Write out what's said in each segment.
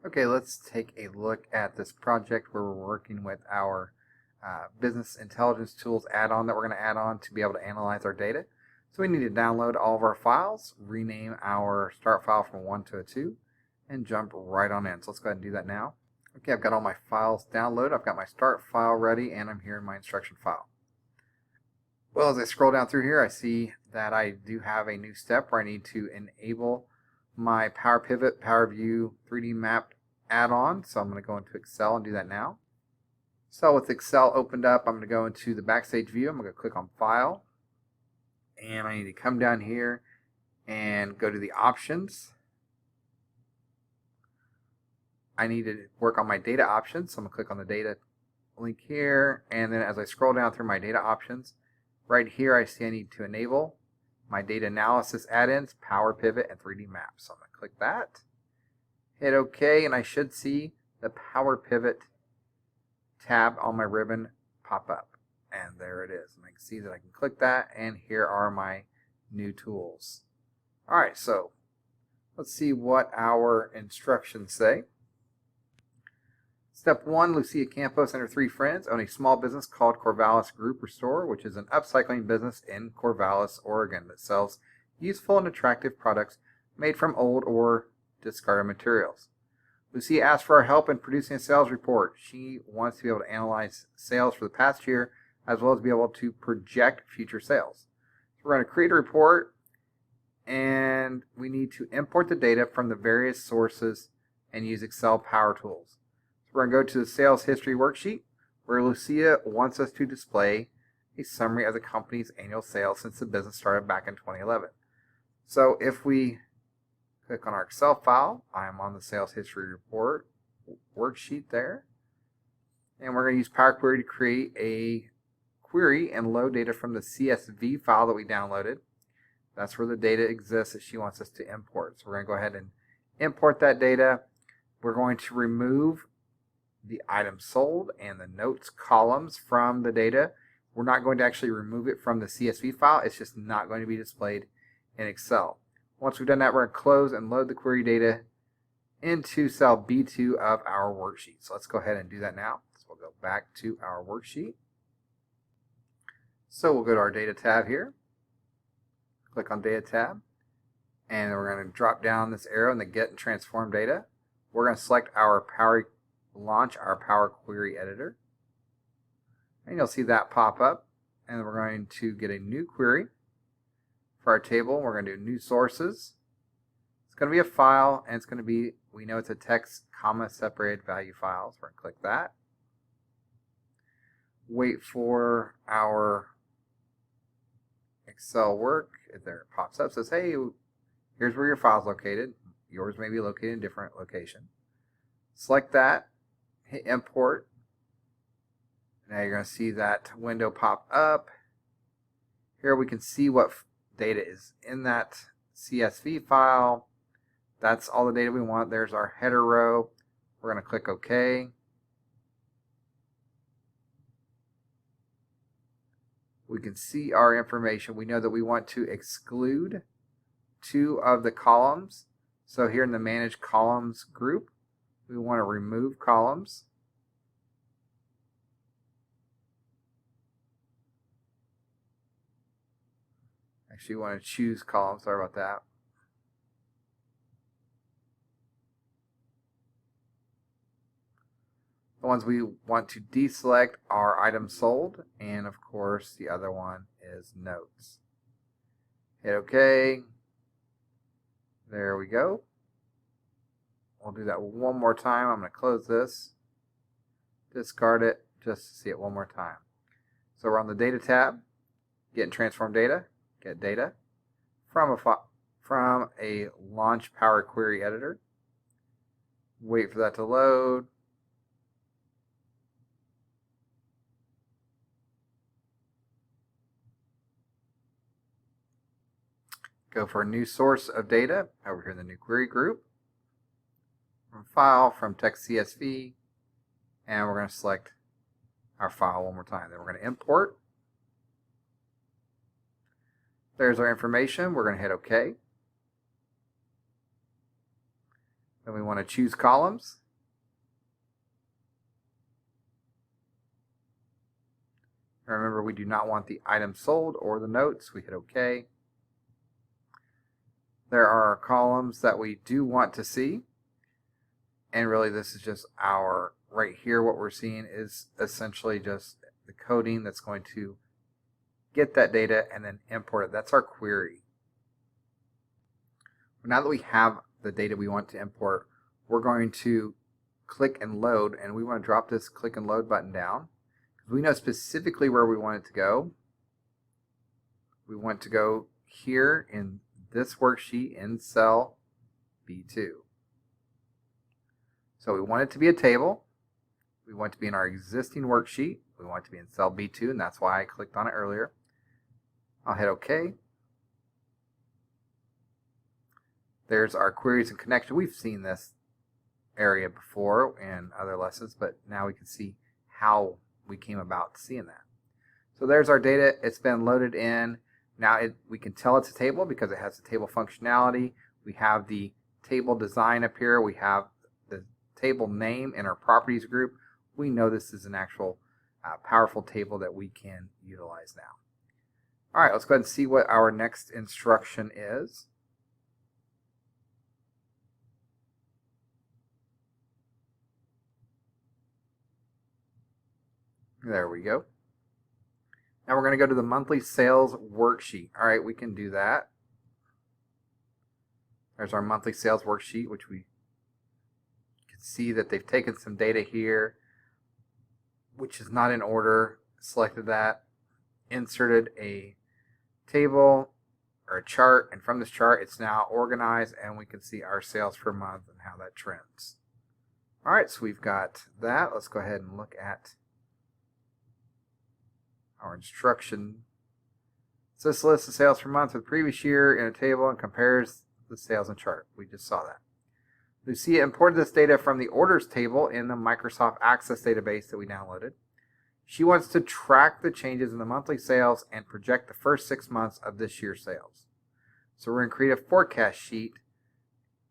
Okay, let's take a look at this project where we're working with our business intelligence tools add-on that we're going to add on to be able to analyze our data. So we need to download all of our files, rename our start file from 1 to a 2, and jump right on in. So let's go ahead and do that now. Okay, I've got all my files downloaded. I've got my start file ready, and I'm here in my instruction file. Well, as I scroll down through here, I see that I do have a new step where I need to enable my Power Pivot, Power View 3D Map add-on. So I'm going to go into Excel and do that now. So with Excel opened up, I'm going to go into the Backstage view. I'm going to click on File, and I need to come down here and go to the options. I need to work on my data options, so I'm going to click on the data link here, and then as I scroll down through my data options, right here I see I need to enable my data analysis add-ins, Power Pivot, and 3D Map. So I'm going to click that, hit OK, and I should see the Power Pivot tab on my ribbon pop up. And there it is. And I can see that I can click that, and here are my new tools. Alright, so let's see what our instructions say. Step 1, Lucia Campos and her 3 friends own a small business called Corvallis Group Restore, which is an upcycling business in Corvallis, Oregon that sells useful and attractive products made from old or discarded materials. Lucia asked for our help in producing a sales report. She wants to be able to analyze sales for the past year as well as be able to project future sales. So we're going to create a report, and we need to import the data from the various sources and use Excel Power Tools. We're going to go to the sales history worksheet where Lucia wants us to display a summary of the company's annual sales since the business started back in 2011. So if we click on our Excel file, I'm on the sales history report worksheet there. And we're going to use Power Query to create a query and load data from the CSV file that we downloaded. That's where the data exists that she wants us to import. So we're going to go ahead and import that data. We're going to remove the items sold and the notes columns from the data. We're not going to actually remove it from the CSV file. It's just not going to be displayed in Excel. Once we've done that, we're going to close and load the query data into cell B2 of our worksheet. So let's go ahead and do that now. So we'll go back to our worksheet. So we'll go to our data tab here. Click on data tab. And we're going to drop down this arrow in the get and transform data. We're going to select our launch our Power Query Editor, and you'll see that pop up, and we're going to get a new query for our table. We're going to do new sources. It's going to be a file, and it's going to be, we know it's a text comma separated value file, so we're going to click that. Wait for our Excel work. There it pops up, it says, hey, here's where your file's located. Yours may be located in a different location. Select that, hit import. Now you're going to see that window pop up. Here we can see what data is in that CSV file. That's all the data we want. There's our header row. We're going to click OK. We can see our information. We know that we want to exclude 2 of the columns. So here in the Manage Columns group, we want to remove columns. Actually, we want to choose columns. Sorry about that. The ones we want to deselect are items sold, and of course the other one is notes. Hit OK. There we go. We'll do that one more time. I'm going to close this, discard it, just to see it one more time. So we're on the Data tab, Get and Transform Data, get data from a Launch Power Query Editor. Wait for that to load. Go for a new source of data over here in the new query group. From File, from Text CSV, and we're going to select our file one more time. Then we're going to import. There's our information. We're going to hit OK. Then Then we want to choose columns. Remember, we do not want the items sold or the notes. We hit OK. There are our columns that we do want to see. And really, this is just our, right here, what we're seeing is essentially just the coding that's going to get that data and then import it. That's our query. Now that we have the data we want to import, we're going to click and load, and we want to drop this click and load button down. We know specifically where we want it to go. We want to go here in this worksheet in cell B2. So we want it to be a table. We want it to be in our existing worksheet. We want it to be in cell B2, and that's why I clicked on it earlier. I'll hit OK. There's our queries and connection. We've seen this area before in other lessons, but now we can see how we came about seeing that. So there's our data. It's been loaded in. Now we can tell it's a table because it has the table functionality. We have the table design up here. We have the table name in our properties group. We know this is an actual powerful table that we can utilize now. All right, let's go ahead and see what our next instruction is. There we go. Now we're going to go to the monthly sales worksheet. All right, we can do that. There's our monthly sales worksheet, which we can see that they've taken some data here, which is not in order. Selected that, inserted a table or a chart, and from this chart it's now organized, and we can see our sales per month and how that trends. All right, so we've got that. Let's go ahead and look at our instruction. So this lists the sales per month for the previous year in a table and compares the sales and chart. We just saw that. Lucia imported this data from the orders table in the Microsoft Access database that we downloaded. She wants to track the changes in the monthly sales and project the first 6 months of this year's sales. So we're going to create a forecast sheet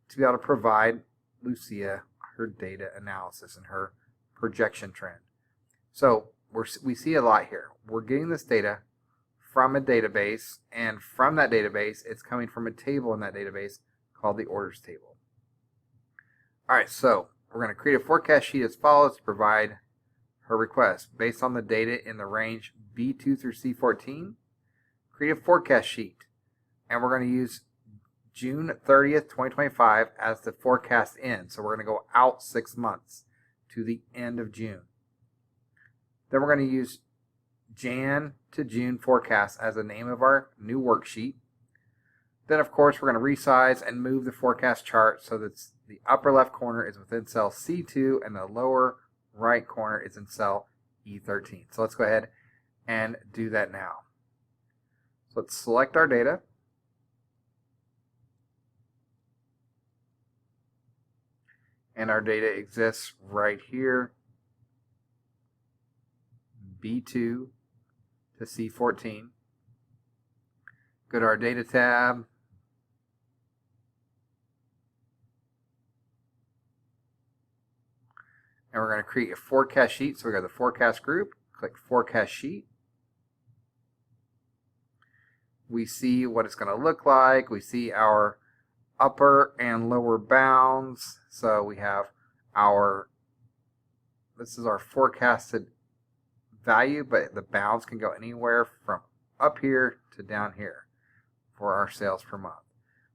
to be able to provide Lucia her data analysis and her projection trend. So we see a lot here. We're getting this data from a database, and from that database, it's coming from a table in that database called the orders table. All right, so we're going to create a forecast sheet as follows to provide her request. Based on the data in the range B2 through C14, create a forecast sheet, and we're going to use June 30th, 2025 as the forecast end. So we're going to go out 6 months to the end of June. Then we're going to use Jan to June forecast as the name of our new worksheet. Then, of course, we're going to resize and move the forecast chart so that the upper left corner is within cell C2 and the lower right corner is in cell E13. So let's go ahead and do that now. So let's select our data. And our data exists right here. B2 to C14. Go to our data tab. And we're going to create a forecast sheet. So we go to the forecast group, click forecast sheet. We see what it's going to look like. We see our upper and lower bounds. So we have this is our forecasted value, but the bounds can go anywhere from up here to down here for our sales per month.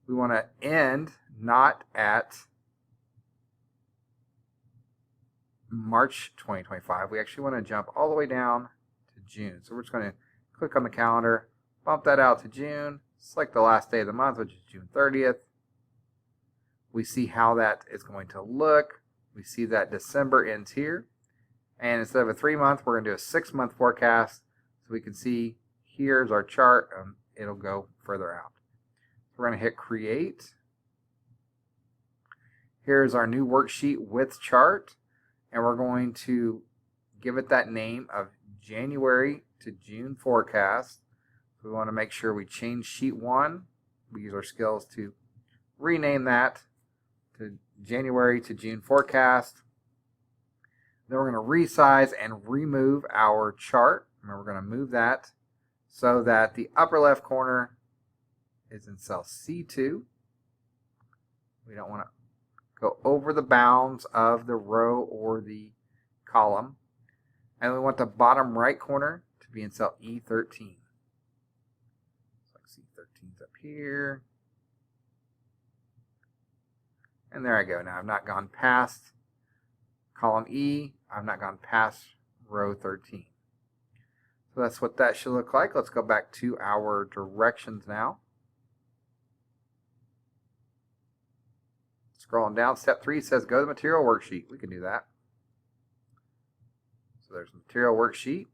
We want to end not at March 2025. We actually want to jump all the way down to June. So we're just going to click on the calendar, bump that out to June, select the last day of the month, which is June 30th. We see how that is going to look. We see that December ends here. And instead of a 3-month, we're going to do a 6-month forecast. So we can see here's our chart. It'll go further out. We're going to hit create. Here's our new worksheet with chart. And we're going to give it that name of January to June forecast. We want to make sure we change sheet 1. We use our skills to rename that to January to June forecast. Then we're going to resize and remove our chart. And we're going to move that so that the upper left corner is in cell C2. We don't want to go over the bounds of the row or the column. And we want the bottom right corner to be in cell E13. So C13 is up here. And there I go. Now I've not gone past column E. I've not gone past row 13. So that's what that should look like. Let's go back to our directions now. Scrolling down, step 3 says go to the material worksheet. We can do that. So there's the material worksheet.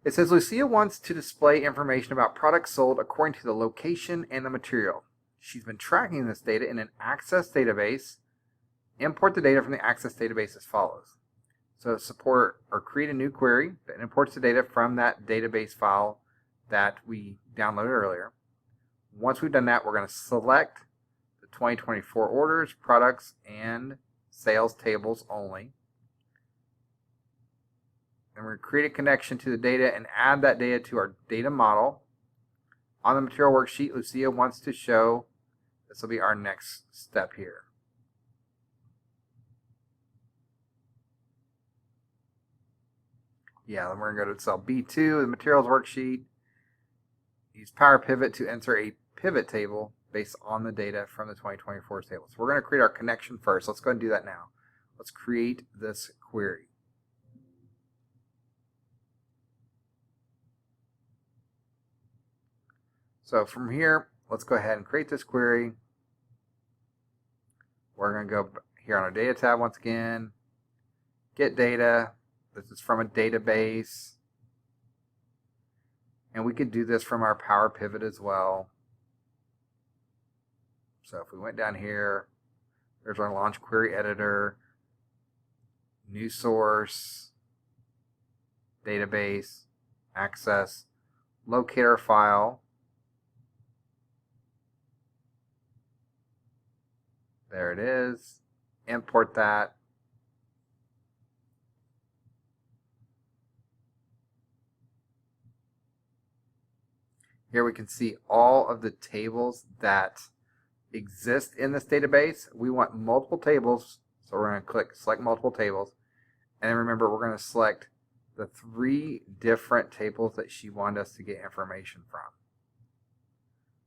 It says Lucia wants to display information about products sold according to the location and the material. She's been tracking this data in an Access database. Import the data from the Access database as follows. So support or create a new query that imports the data from that database file that we downloaded earlier. Once we've done that, we're going to select the 2024 orders, products, and sales tables only. And we're going to create a connection to the data and add that data to our data model. On the material worksheet, Lucia wants to show, this will be our next step here. Yeah, then we're going to go to cell B2, the materials worksheet. Use Power Pivot to insert a pivot table based on the data from the 2024 table. So we're going to create our connection first. Let's go ahead and do that now. Let's create this query. So from here, let's go ahead and create this query. We're going to go here on our data tab once again, get data. This is from a database. And we could do this from our Power Pivot as well. So if we went down here, there's our launch query editor, new source, database, access, locate our file. There it is. Import that. Here we can see all of the tables that exist in this database. We want multiple tables, so we're going to click select multiple tables. And then remember, we're going to select the 3 different tables that she wanted us to get information from.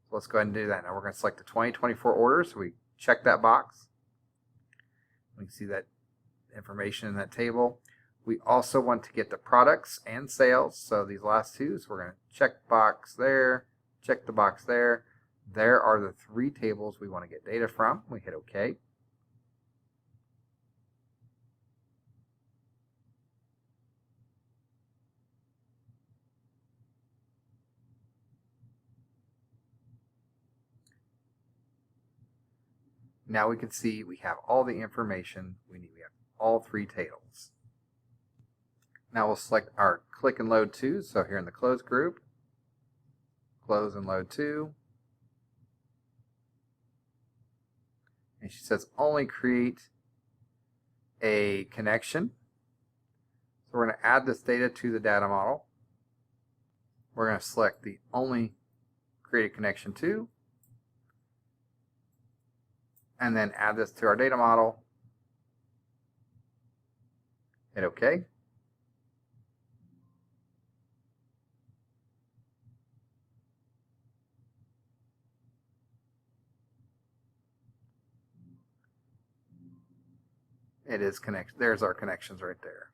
So let's go ahead and do that. Now we're going to select the 2024 orders. So we check that box. We can see that information in that table. We also want to get the products and sales. So these last two, so we're going to check box there, check the box there. There are the 3 tables we want to get data from. We hit OK. Now we can see we have all the information we need. We have all 3 tables. Now we'll select our click and load to. So here in the close group, close and load to. And she says only create a connection. So we're going to add this data to the data model. We're going to select the only create a connection to. And then add this to our data model. Hit OK. It is connected. There's our connections right there.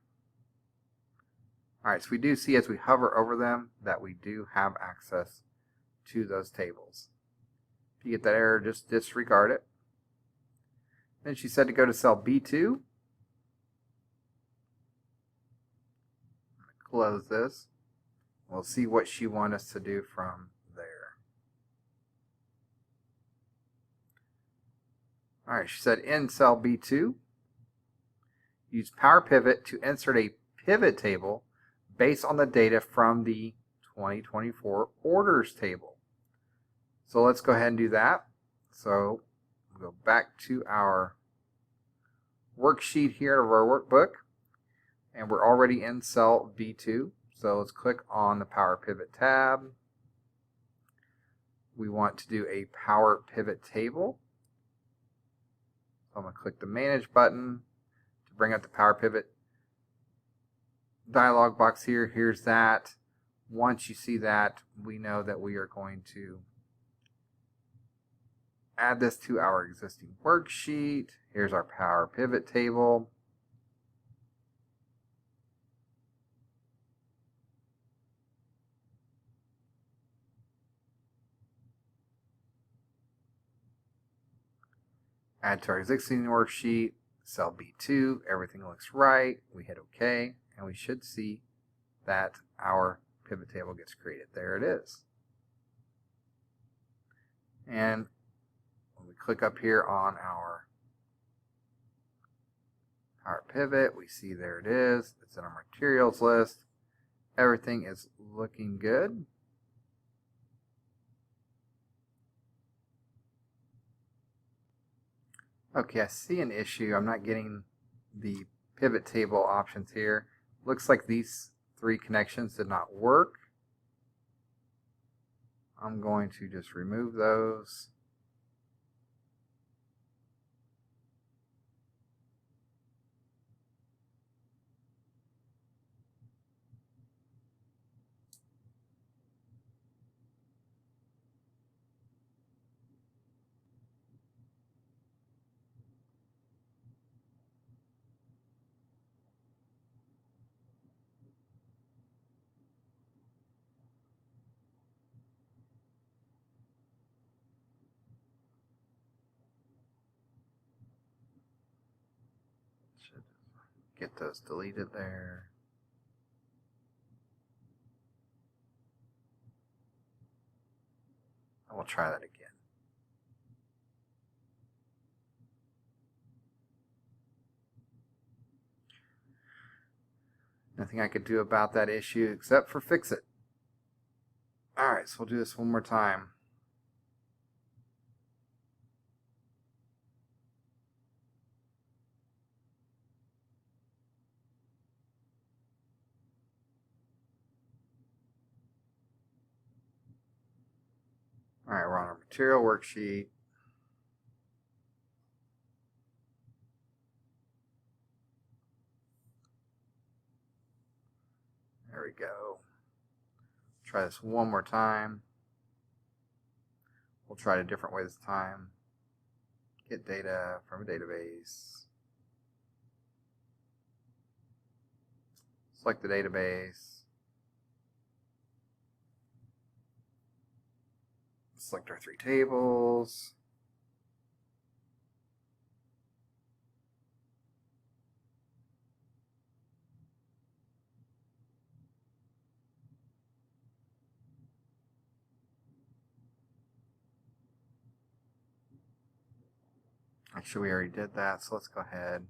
All right, so we do see as we hover over them that we do have access to those tables. If you get that error, just disregard it. Then she said to go to cell B2. Close this. We'll see what she wants us to do from there. All right, she said in cell B2, use Power Pivot to insert a pivot table based on the data from the 2024 orders table. So let's go ahead and do that. So we'll go back to our worksheet here of our workbook, and we're already in cell B2. So let's click on the Power Pivot tab. We want to do a Power Pivot table. So I'm going to click the Manage button to bring up the Power Pivot dialog box here. Here's that. Once you see that, we know that we are going to add this to our existing worksheet. Here's our Power Pivot table. Add to our existing worksheet, cell B2, everything looks right. We hit OK, and we should see that our pivot table gets created. There it is. And when we click up here on our Power Pivot, we see there it is. It's in our materials list. Everything is looking good. Okay, I see an issue. I'm not getting the pivot table options here. Looks like these 3 connections did not work. I'm going to just remove those. Should get those deleted there. And we'll try that again. Nothing I could do about that issue except for fix it. Alright, so we'll do this one more time. Alright, we're on our material worksheet. There we go. Try this one more time. We'll try it a different way this time. Get data from a database. Select the database. Select our 3 tables. Actually, we already did that, so let's go ahead.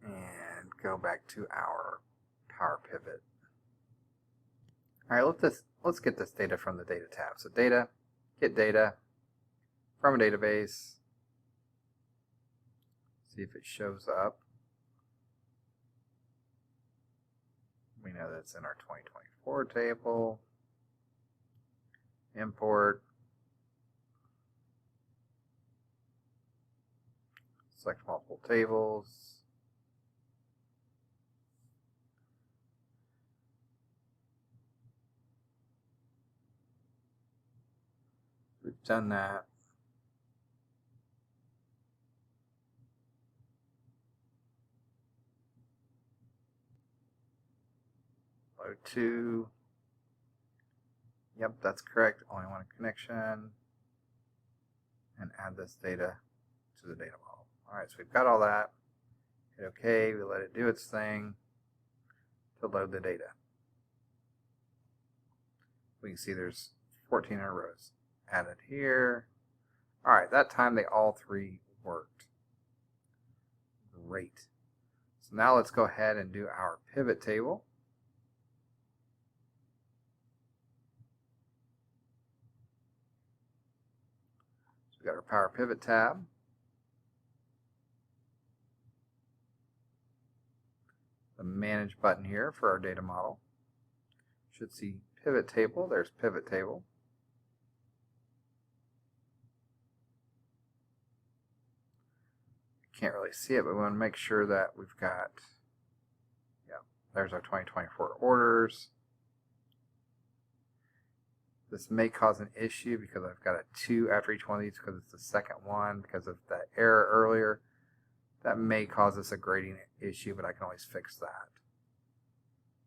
And go back to our Power Pivot. Alright, let's get this data from the Data tab. So data, get data from a database. See if it shows up. We know that's in our 2024 table. Import. Select multiple tables. We've done that. Load 2. Yep, that's correct. Only one connection. And add this data to the data model. Alright, so we've got all that. Hit OK. We let it do its thing to load the data. We can see there's 14 in rows. Added here. Alright, that time they all 3 worked. Great. So now let's go ahead and do our pivot table. So we've got our Power Pivot tab. The Manage button here for our data model. Should see Pivot Table. There's Pivot Table. Can't really see it, but we want to make sure that we've got, there's our 2024 orders. This may cause an issue because I've got a 2 after each one of these because it's the second one because of that error earlier. That may cause us a grading issue, but I can always fix that.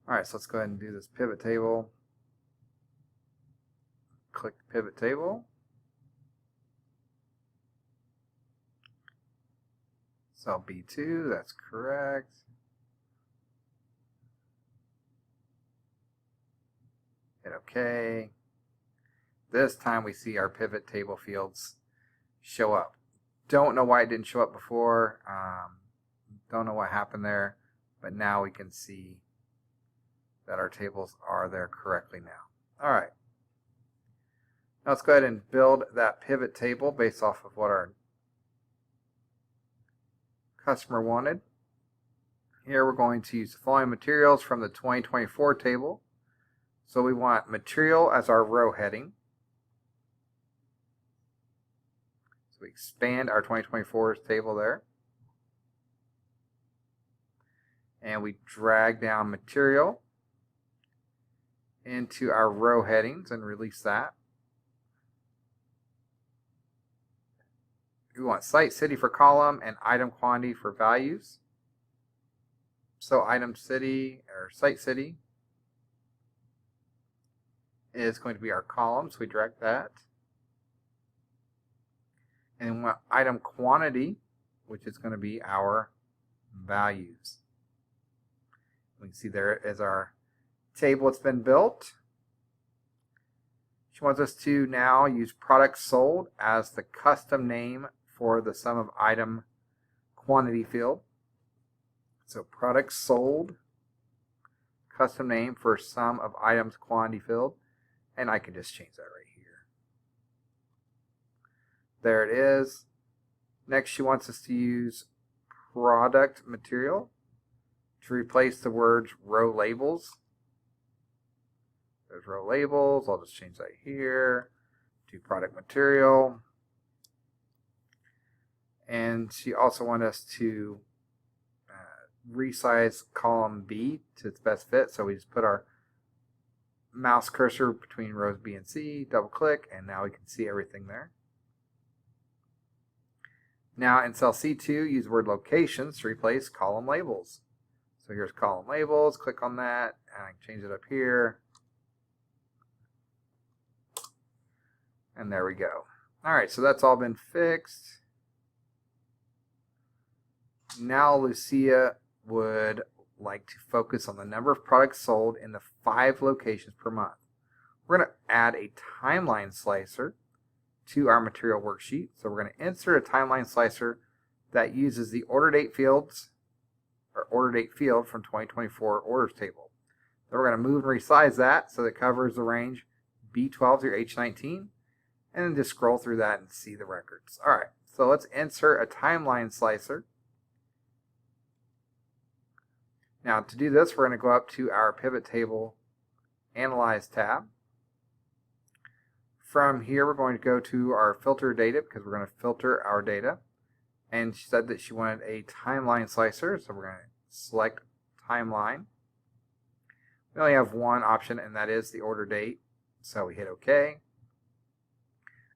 Alright, so let's go ahead and do this pivot table. Click Pivot Table. Cell B2, that's correct. Hit OK. This time we see our pivot table fields show up. Don't know why it didn't show up before. Don't know what happened there, but now we can see that our tables are there correctly now. Alright. Now let's go ahead and build that pivot table based off of what our customer wanted. Here we're going to use the following materials from the 2024 table. So we want material as our row heading. So we expand our 2024 table there. And we drag down material into our row headings and release that. We want site city for column and item quantity for values. So item city or site city is going to be our column, so we direct that. And we want item quantity, which is going to be our values. We can see there is our table that's been built. She wants us to now use product sold as the custom name for the sum of item quantity field. So product sold, custom name for sum of items quantity field, and I can just change that right here. There it is. Next she wants us to use product material to replace the words row labels. There's row labels. I'll just change that here to product material. And she also wants us to resize column B to its best fit. So we just put our mouse cursor between rows B and C, double click, and now we can see everything there. Now in cell C2, use word locations to replace column labels. So here's column labels, click on that, and I can change it up here. And there we go. Alright, so that's all been fixed. Now Lucia would like to focus on the number of products sold in the 5 locations per month. We're going to add a timeline slicer to our material worksheet. So we're going to insert a timeline slicer that uses the order date fields or order date field from 2024 orders table. Then we're going to move and resize that so that it covers the range B12 through H19, and then just scroll through that and see the records. Alright, so let's insert a timeline slicer. Now to do this, we're going to go up to our pivot table Analyze tab. From here, we're going to go to our filter data because we're going to filter our data. And she said that she wanted a timeline slicer, so we're going to select timeline. We only have one option, and that is the order date. So we hit OK.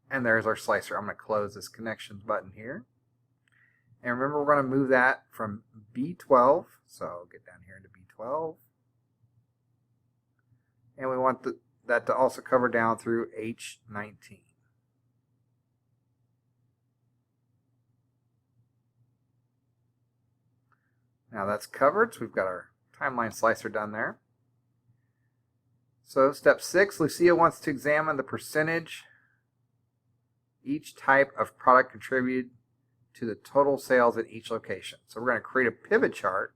And there's our slicer. I'm going to close this connections button here. And remember, we're going to move that from B12. So I'll get down here into B12. And we want that to also cover down through H19. Now that's covered, so we've got our timeline slicer done there. So step 6, Lucia wants to examine the percentage each type of product contributed to the total sales at each location. So we're going to create a pivot chart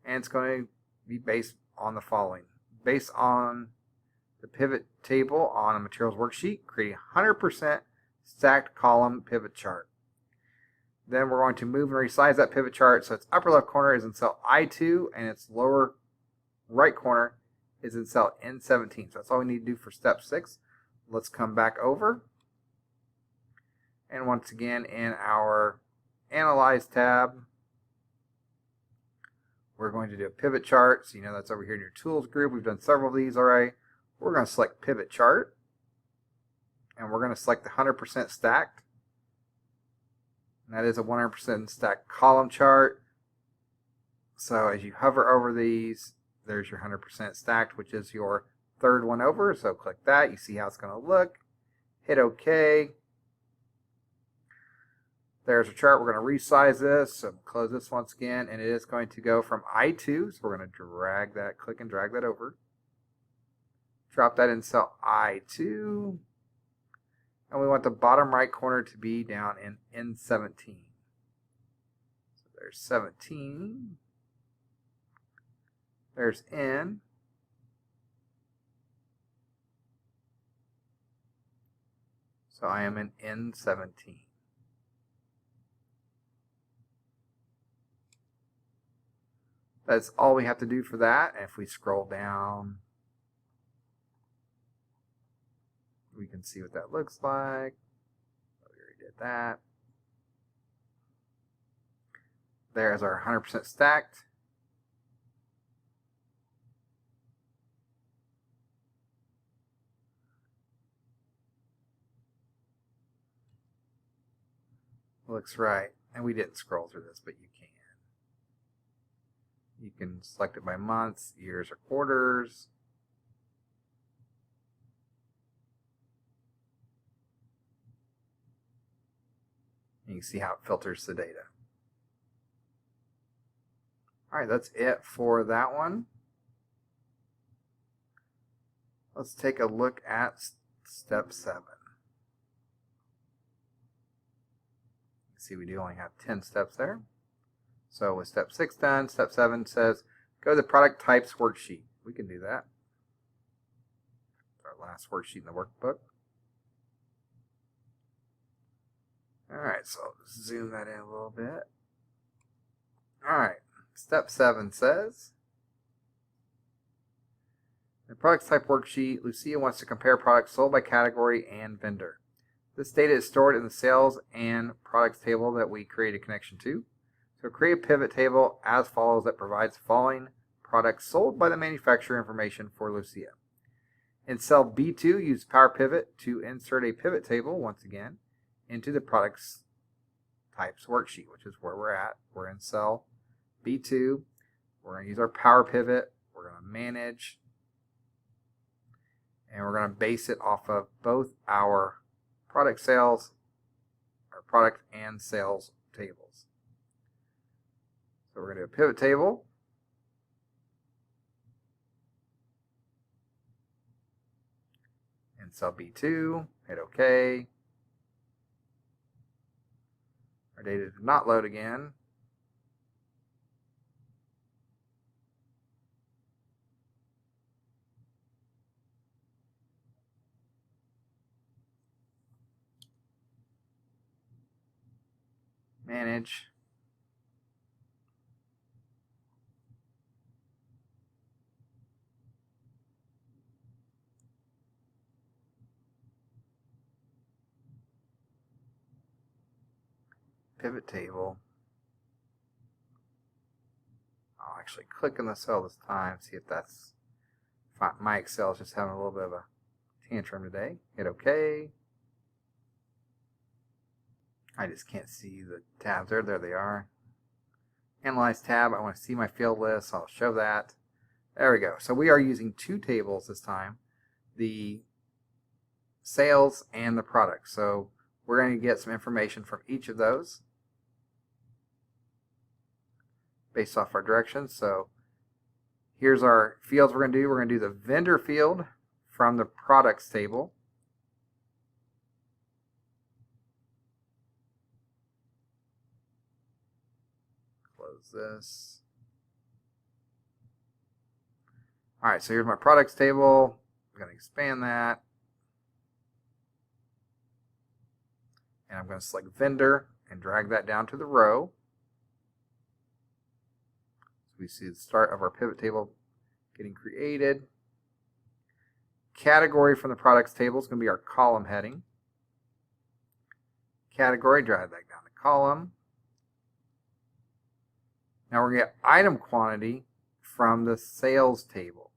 And it's going to be based on the following. Based on the pivot table on a materials worksheet, create a 100% stacked column pivot chart. Then we're going to move and resize that pivot chart so its upper left corner is in cell I2 and its lower right corner is in cell N17. So that's all we need to do for step 6. Let's come back over. And once again, in our Analyze tab, we're going to do a pivot chart. So you know that's over here in your Tools group. We've done several of these already. We're going to select Pivot Chart. And we're going to select the 100% stacked. And that is a 100% stacked column chart. So as you hover over these, there's your 100% stacked, which is your third one over. So click that. You see how it's going to look. Hit OK. There's a chart. We're going to resize this. So close this once again. And it is going to go from I2. So we're going to drag that, click and drag that over. Drop that in cell I2. And we want the bottom right corner to be down in N17. So there's 17. There's N. So I am in N17. That's all we have to do for that. And if we scroll down, we can see what that looks like. We already did that. There's our 100% stacked. Looks right. And we didn't scroll through this, but you can. You can select it by months, years, or quarters. And you can see how it filters the data. All right, that's it for that one. Let's take a look at step 7. See, we do only have 10 steps there. So with step 6 done, step 7 says, go to the product types worksheet. We can do that. Our last worksheet in the workbook. All right, so zoom that in a little bit. All right, step 7 says, in the products type worksheet, Lucia wants to compare products sold by category and vendor. This data is stored in the sales and products table that we create a connection to. So create a pivot table as follows that provides the following products sold by the manufacturer information for Lucia. In cell B2, use Power Pivot to insert a pivot table, once again, into the products types worksheet, which is where we're at. We're in cell B2. We're going to use our Power Pivot. We're going to manage. And we're going to base it off of both our product sales, our product and sales tables. So we're going to do a pivot table. In cell B2, hit OK. Our data did not load again. Manage. Pivot table. I'll actually click in the cell this time, see if that's, my Excel is just having a little bit of a tantrum today. Hit OK. I just can't see the tabs there. There they are. Analyze tab. I want to see my field list. So I'll show that. There we go. So we are using 2 tables this time. The sales and the product. So we're going to get some information from each of those based off our directions. So here's our fields we're going to do. We're going to do the vendor field from the products table. Close this. All right, so here's my products table. I'm going to expand that. And I'm going to select vendor and drag that down to the row. So we see the start of our pivot table getting created. Category from the products table is going to be our column heading. Category, drag that down to column. Now we're going to get item quantity from the sales table.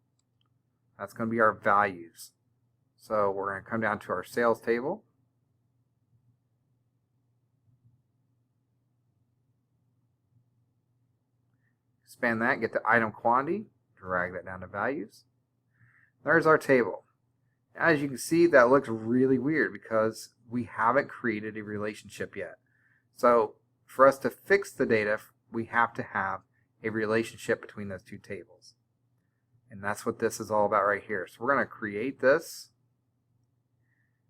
That's going to be our values. So we're going to come down to our sales table. Expand that, get the item quantity, drag that down to values. There's our table. As you can see, that looks really weird because we haven't created a relationship yet. So for us to fix the data, we have to have a relationship between those two tables. And that's what this is all about right here. So we're going to create this.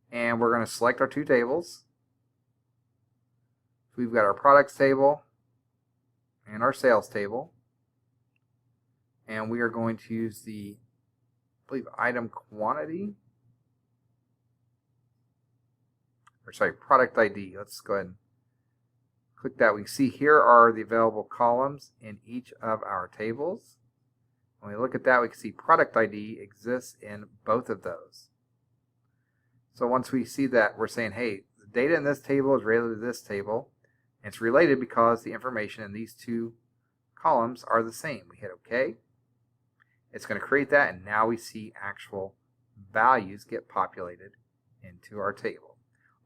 And we're going to select our two tables. So we've got our products table and our sales table. And we are going to use the, I believe, item quantity. Or sorry, product ID. Let's go ahead and click that. We can see here are the available columns in each of our tables. When we look at that, we can see product ID exists in both of those. So once we see that, we're saying, hey, the data in this table is related to this table. And it's related because the information in these two columns are the same. We hit OK. It's going to create that, and now we see actual values get populated into our table.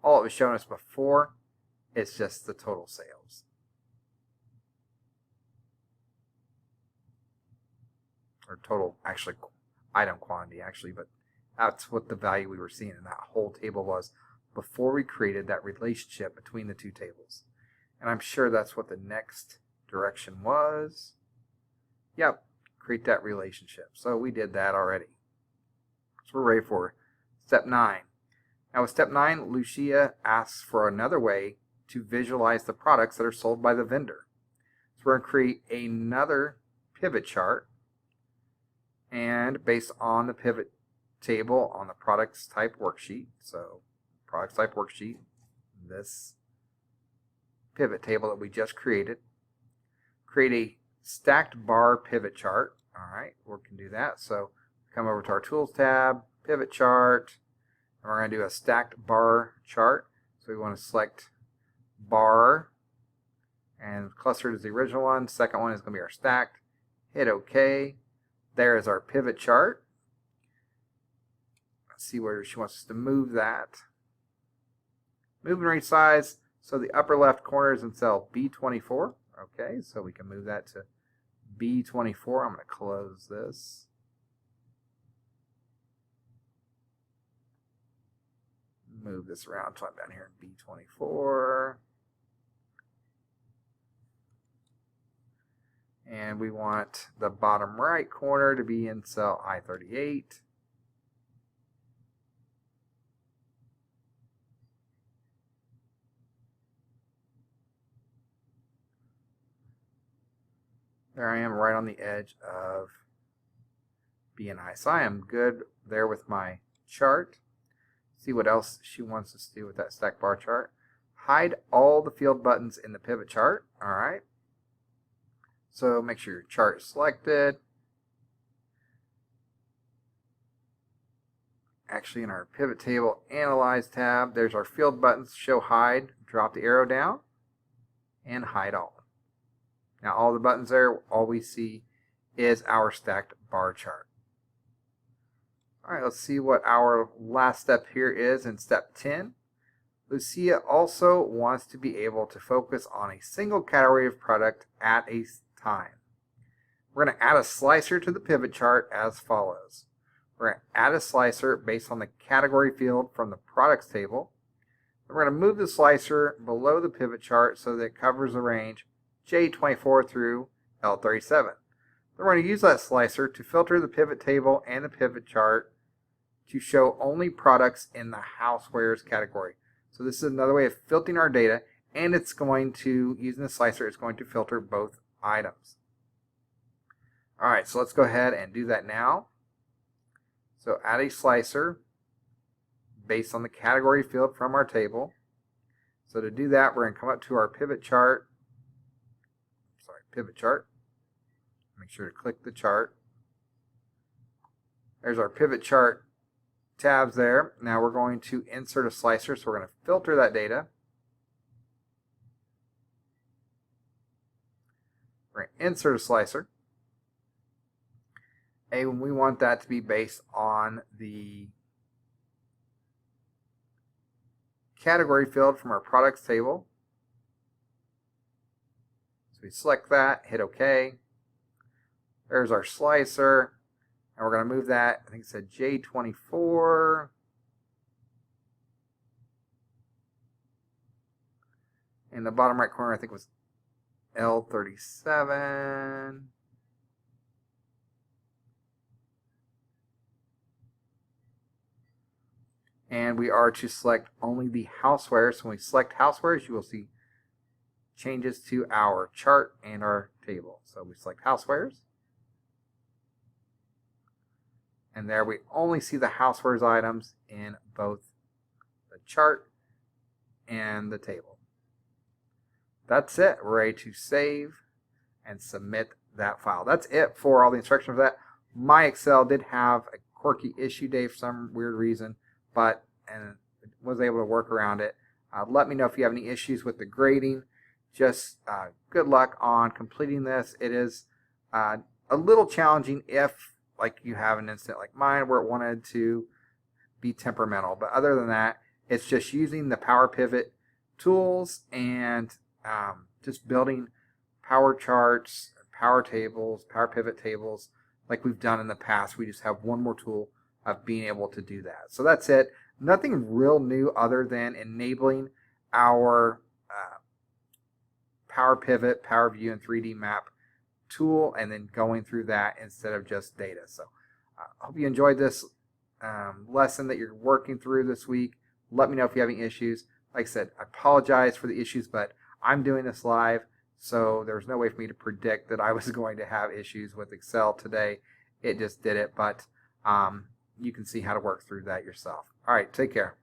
All it was showing us before, it's just the total sales. Or total, actually, item quantity, actually, but that's what the value we were seeing in that whole table was before we created that relationship between the two tables. And I'm sure that's what the next direction was. Yep. Create that relationship. So we did that already. So we're ready for step 9. Now with step 9, Lucia asks for another way to visualize the products that are sold by the vendor. So we're going to create another pivot chart, and based on the pivot table on the products type worksheet, so products type worksheet, this pivot table that we just created, create a stacked bar pivot chart. All right, we can do that. So come over to our Tools tab, Pivot Chart, and we're going to do a stacked bar chart. So we want to select bar, and clustered is the original one. Second one is going to be our stacked. Hit OK. There is our pivot chart. Let's see where she wants us to move that. Move and resize. So the upper left corner is in cell B24. Okay, so we can move that to B24. I'm going to close this. Move this around so I'm down here in B24. And we want the bottom right corner to be in cell I38. There I am right on the edge of BNI. So I am good there with my chart. See what else she wants us to do with that stack bar chart. Hide all the field buttons in the pivot chart. All right. So make sure your chart is selected. Actually, in our pivot table analyze tab, there's our field buttons. Show hide. Drop the arrow down and hide all. Now all the buttons there, all we see is our stacked bar chart. All right, let's see what our last step here is in step 10. Lucia also wants to be able to focus on a single category of product at a time. We're going to add a slicer to the pivot chart as follows. We're going to add a slicer based on the category field from the products table. We're going to move the slicer below the pivot chart so that it covers the range J24 through L37. Then we're going to use that slicer to filter the pivot table and the pivot chart to show only products in the housewares category. So this is another way of filtering our data, and it's going to, using the slicer, it's going to filter both items. All right, so let's go ahead and do that now. So add a slicer based on the category field from our table. So to do that, we're going to come up to our pivot chart. Make sure to click the chart. There's our pivot chart tabs there. Now we're going to insert a slicer, so we're going to filter that data. We're going to insert a slicer. And we want that to be based on the category field from our products table. So we select that, hit OK. There's our slicer. And we're going to move that, I think it said J24. In the bottom right corner, I think it was L37. And we are to select only the housewares. So when we select housewares, you will see changes to our chart and our table. So we select housewares. And there we only see the housewares items in both the chart and the table. That's it. We're ready to save and submit that file. That's it for all the instructions for that. My Excel did have a quirky issue day for some weird reason, but was able to work around it. Let me know if you have any issues with the grading. Just good luck on completing this. It is a little challenging if like you have an incident like mine where it wanted to be temperamental. But other than that, it's just using the Power Pivot tools and just building power charts, power tables, Power Pivot tables like we've done in the past. We just have one more tool of being able to do that. So that's it. Nothing real new other than enabling our Power Pivot, Power View, and 3D Map tool and then going through that instead of just data. So I hope you enjoyed this lesson that you're working through this week. Let me know if you have any issues. Like I said, I apologize for the issues, but I'm doing this live, so there's no way for me to predict that I was going to have issues with Excel today. It just did it, but you can see how to work through that yourself. All right, take care.